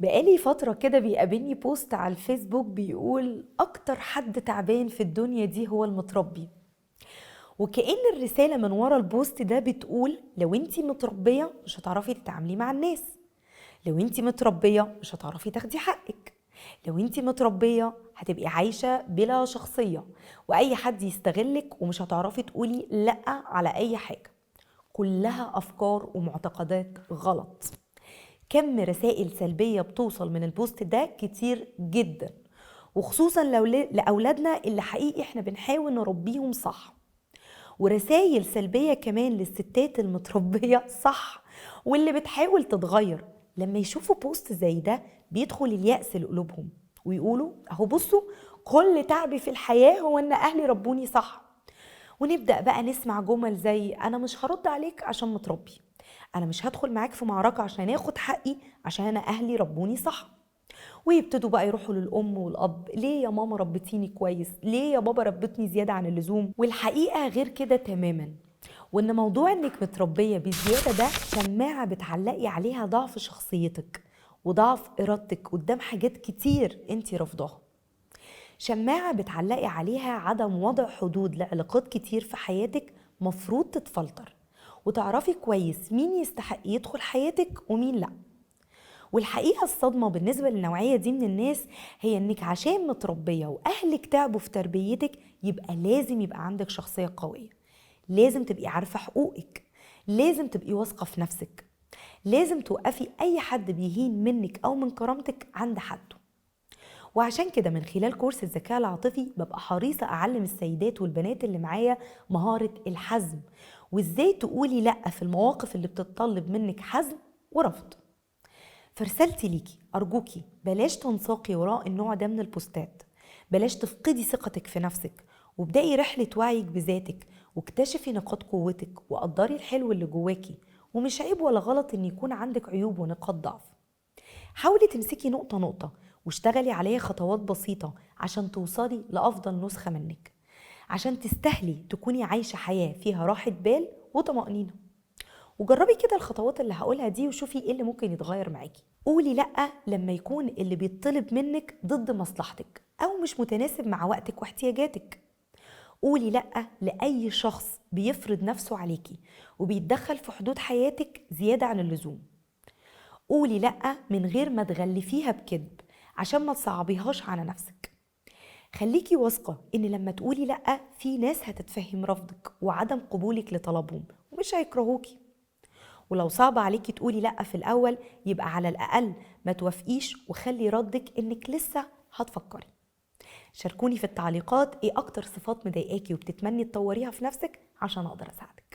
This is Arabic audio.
بقالي فترة كده بيقابلني بوست على الفيسبوك بيقول أكتر حد تعبان في الدنيا دي هو المتربي. وكأن الرسالة من ورا البوست ده بتقول لو انتي متربية مش هتعرفي تتعاملي مع الناس، لو انتي متربية مش هتعرفي تاخدي حقك، لو انتي متربية هتبقي عايشة بلا شخصية، وأي حد يستغلك ومش هتعرفي تقولي لأ على أي حاجة. كلها أفكار ومعتقدات غلط. كم رسائل سلبية بتوصل من البوست ده كتير جدا، وخصوصا لو لأولادنا اللي حقيقي احنا بنحاول نربيهم صح. ورسائل سلبية كمان للستات المتربية صح واللي بتحاول تتغير. لما يشوفوا بوست زي ده بيدخل اليأس لقلوبهم ويقولوا اهو بصوا، كل تعبي في الحياة هو ان اهلي ربوني صح. ونبدأ بقى نسمع جمل زي أنا مش هرد عليك عشان متربي، أنا مش هدخل معاك في معركة عشان آخد حقي عشان أنا أهلي ربوني صح. ويبتدوا بقى يروحوا للأم والأب، ليه يا ماما ربتيني كويس، ليه يا بابا ربتني زيادة عن اللزوم. والحقيقة غير كده تماما، وإن موضوع إنك متربية بزيادة ده شماعة بتعلقي عليها ضعف شخصيتك وضعف إرادتك قدام حاجات كتير انتي رفضاها. شماعة بتعلقي عليها عدم وضع حدود لعلاقات كتير في حياتك مفروض تتفلتر، وتعرفي كويس مين يستحق يدخل حياتك ومين لأ. والحقيقة الصدمة بالنسبة للنوعية دي من الناس هي انك عشان متربية واهلك تعبوا في تربيتك يبقى لازم يبقى عندك شخصية قوية، لازم تبقي عارفة حقوقك، لازم تبقي واثقة في نفسك، لازم توقفي اي حد بيهين منك او من كرامتك عند حده. وعشان كده من خلال كورس الذكاء العاطفي ببقى حريصة أعلم السيدات والبنات اللي معايا مهارة الحزم، وإزاي تقولي لأ في المواقف اللي بتتطلب منك حزم ورفض. فرسالتي ليكي أرجوكي بلاش تنساقي وراء النوع ده من البوستات، بلاش تفقدي ثقتك في نفسك، وابدأي رحلة وعيك بذاتك واكتشفي نقاط قوتك وقدري الحلو اللي جواكي. ومش عيب ولا غلط ان يكون عندك عيوب ونقاط ضعف. حاولي تمسكي نقطة نقطة واشتغلي عليها خطوات بسيطة عشان توصلي لأفضل نسخة منك، عشان تستاهلي تكوني عايشة حياة فيها راحة بال وطمأنينة. وجربي كده الخطوات اللي هقولها دي وشوفي ايه اللي ممكن يتغير معاكي. قولي لأ لما يكون اللي بيطلب منك ضد مصلحتك أو مش متناسب مع وقتك واحتياجاتك. قولي لأ لأي شخص بيفرض نفسه عليكي وبيتدخل في حدود حياتك زيادة عن اللزوم. قولي لأ من غير ما تغلفيها بكذب عشان ما تصعبيهاش على نفسك. خليكي واثقة ان لما تقولي لأ في ناس هتتفهم رفضك وعدم قبولك لطلبهم ومش هيكرهوكي. ولو صعب عليكي تقولي لأ في الأول يبقى على الأقل ما توافقيش وخلي ردك انك لسه هتفكري. شاركوني في التعليقات ايه اكتر صفات مضايقاكي وبتتمني تطوريها في نفسك عشان اقدر اساعدك.